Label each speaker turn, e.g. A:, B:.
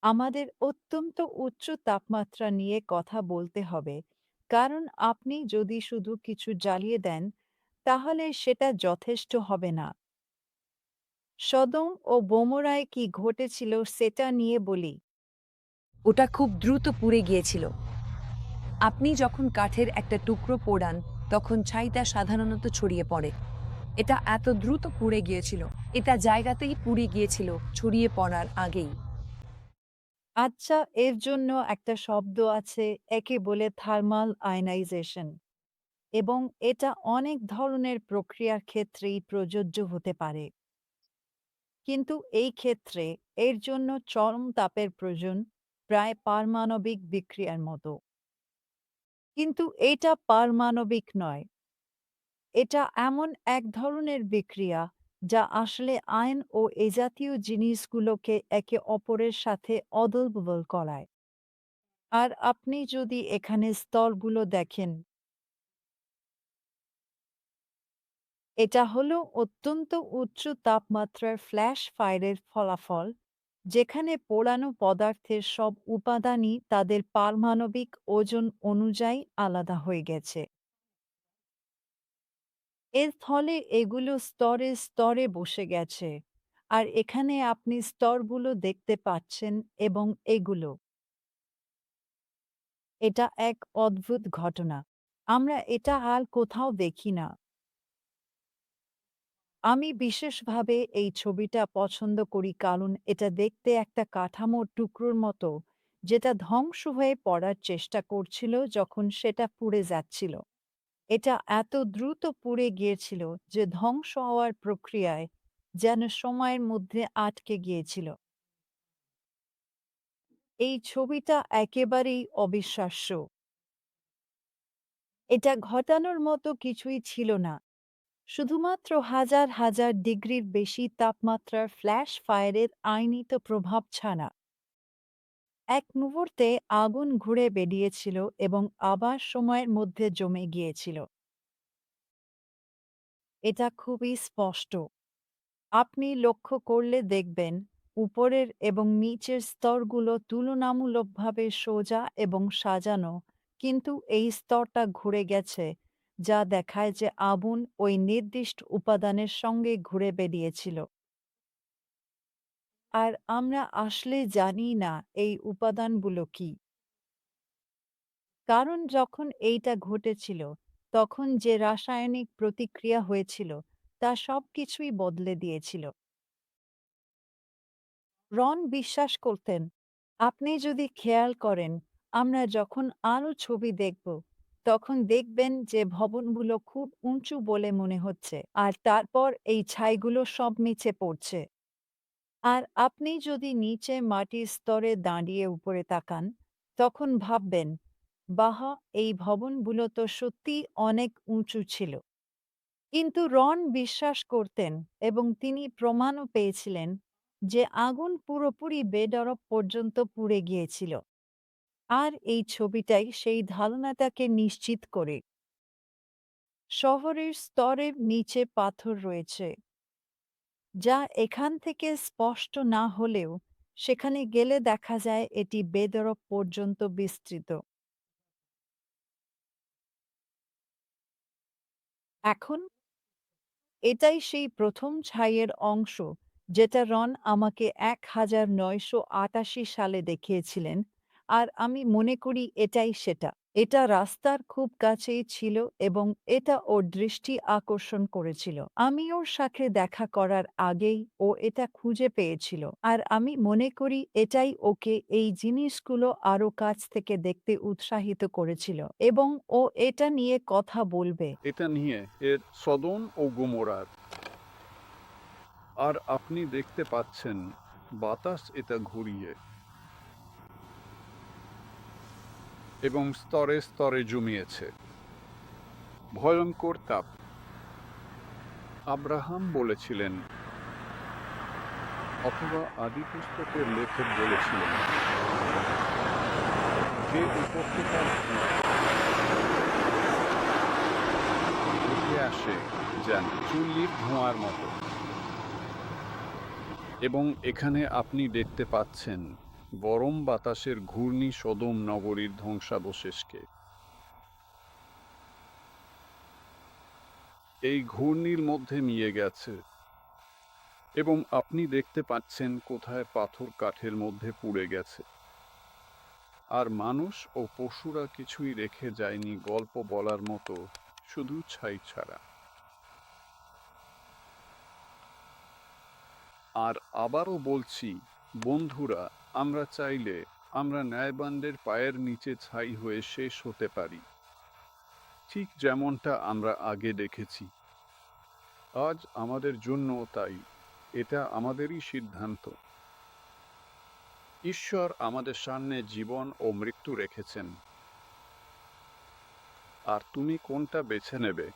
A: আমাদের অত্যন্ত উচ্চ তাপমাত্রা নিয়ে কথা বলতে হবে, কারণ আপনি যদি শুধু কিছু জ্বালিয়ে দেন, তাহলে সেটা যথেষ্ট হবে না। সদম ও গমোরায় কি ঘটেছিল সেটা নিয়ে বলি।
B: ওটা খুব দ্রুত পুড়ে গিয়েছিল। আপনি যখন কাঠের একটা টুকরো পোড়ান, তখন ছাইটা সাধারণত ছড়িয়ে পড়ে। এটা এত দ্রুত পুড়ে গিয়েছিল। এটা জায়গাতেই পুড়ে গিয়েছিল, ছড়িয়ে পড়ার আগেই।
A: আচ্ছা, এর জন্য একটা শব্দ আছে, একে বলে থার্মাল আয়নাইজেশন, এবং এটা অনেক ধরনের প্রক্রিয়ার ক্ষেত্রেই প্রযোজ্য হতে পারে। কিন্তু এই ক্ষেত্রে এর জন্য চরম তাপের প্রয়োজন, প্রায় পারমাণবিক বিক্রিয়ার মতো। কিন্তু এটা পারমাণবিক নয়। এটা এমন এক ধরনের বিক্রিয়া যা আসলে আয়ন ও এ জাতীয় জিনিসগুলোকে একে অপরের সাথে অদল-বদল করায়। আর আপনি যদি এখানে স্তরগুলো দেখেন, এটা হলো অত্যন্ত উচ্চ তাপমাত্রার ফ্ল্যাশ ফায়ারের ফলাফল, যেখানে পোড়ানো পদার্থের সব উপাদানই তাদের পারমাণবিক ওজন অনুযায়ী আলাদা হয়ে গেছে। এর ফলে এগুলো স্তরে স্তরে বসে গেছে। আর এখানে আপনি স্তরগুলো দেখতে পাচ্ছেন, এবং এগুলো, এটা এক অদ্ভুত ঘটনা। আমরা এটা আর কোথাও দেখি না। আমি বিশেষভাবে এই ছবিটা পছন্দ করি কারণ এটা দেখতে একটা কাঠামোর টুকরোর মতো, যেটা ধ্বংস হয়ে পড়ার চেষ্টা করছিল যখন সেটা পুড়ে যাচ্ছিল। এটা এত দ্রুত পুড়ে গিয়েছিল যে ধ্বংস হওয়ার প্রক্রিয়ায় যেন সময়ের মধ্যে আটকে গিয়েছিল। এই ছবিটা একেবারেই অবিশ্বাস্য। এটা ঘটানোর মতো কিছুই ছিল না, শুধুমাত্র হাজার হাজার ডিগ্রির বেশি তাপমাত্রার ফ্ল্যাশ ফায়ারের আইনিত প্রভাব ছাড়া। এক মুহূর্তে আগুন ঘুরে বেরিয়েছিল এবং আবার সময়ের মধ্যে জমে গিয়েছিল। এটা খুবই স্পষ্ট। আপনি লক্ষ্য করলে দেখবেন, উপরের এবং নিচের স্তরগুলো তুলনামূলকভাবে সোজা এবং সাজানো, কিন্তু এই স্তরটা ঘুরে গেছে, যা দেখায় যে আগুন ওই নির্দিষ্ট উপাদানের সঙ্গে ঘুরে বেরিয়েছিল। আর আমরা আসলে জানি না এই উপাদানগুলো কি। কারণ যখন এইটা ঘটেছিল, তখন যে রাসায়নিক প্রতিক্রিয়া হয়েছিল তা সবকিছুই বদলে দিয়েছিল। রন বিশ্বাস করতেন, আপনি যদি খেয়াল করেন, আমরা যখন আরও ছবি দেখব, তখন দেখবেন যে ভবনগুলো খুব উঁচু বলে মনে হচ্ছে, আর তারপর এই ছাইগুলো সব নিচে পড়ছে। আর আপনি যদি নিচে মাটির স্তরে দাঁড়িয়ে উপরে তাকান, তখন ভাববেন, বাহ, এই ভবনগুলো তো সত্যি অনেক উঁচু ছিল। কিন্তু রন বিশ্বাস করতেন, এবং তিনি প্রমাণও পেয়েছিলেন, যে আগুন পুরোপুরি বেডরক পর্যন্ত পুড়ে গিয়েছিল। আর এই ছবিটাই সেই ধারণাটাকে নিশ্চিত করে। শহরের স্তরের নিচে পাথর রয়েছে, যা এখান থেকে স্পষ্ট না হলেও সেখানে গেলে দেখা যায় এটি বেদরক পর্যন্ত বিস্তৃত। এখন এটাই সেই প্রথম ছাইয়ের অংশ, যেটা রন আমাকে 1988 সালে দেখিয়েছিলেন, আর আমি মনে করি এটাই সেটা। এটা রাস্তার খুব কাছেই ছিল, এবং এটা ওর দৃষ্টি আকর্ষণ করেছিল। আমি ওর সাথে দেখা করার আগেই ও এটা খুঁজে পেয়েছিল, আর আমি মনে করি এটাই ওকে এই জিনিসগুলো আরো কাছ থেকে দেখতে উৎসাহিত করেছিল, এবং ও এটা নিয়ে কথা বলবে।
C: এটা নিয়ে এর সদন ও গোমরার। আর আপনি দেখতে পাচ্ছেন বাতাস এটা ঘুরিয়ে এবং স্তরে স্তরে জমিয়েছে ভয়ঙ্কর তাপ। আব্রাহাম বলেছিলেন, অথবা আদি পুস্তকের লেখক বলেছিলেন, যে উপত্যকার উঠে আসে যেন চুল্লির ধোঁয়ার মতো। এবং এখানে আপনি দেখতে পাচ্ছেন গরম বাতাসের ঘূর্ণি সদম নগরীর ধ্বংসাবশেষকে। এই ঘূর্ণির মধ্যে মিয়ে গেছে এবং আপনি দেখতে পাচ্ছেন কোথায় পাথর কাঠের মধ্যে পুড়ে গেছে। আর মানুষ ও পশুরা কিছুই রেখে যায়নি গল্প বলার মতো, শুধু ছাই ছাড়া। আর আবারও বলছি, বন্ধুরা, আমরা চাইলে আমরা ন্যায়বানদের পায়ের নিচে ছাই হয়ে শেষ হতে পারি, ঠিক যেমনটা আমরা আগে দেখেছি। আজ আমাদের জন্য তাই এটা আমাদেরই সিদ্ধান্ত। ঈশ্বর আমাদের সামনে জীবন ও মৃত্যু রেখেছেন, আর তুমি কোনটা বেছে নেবে?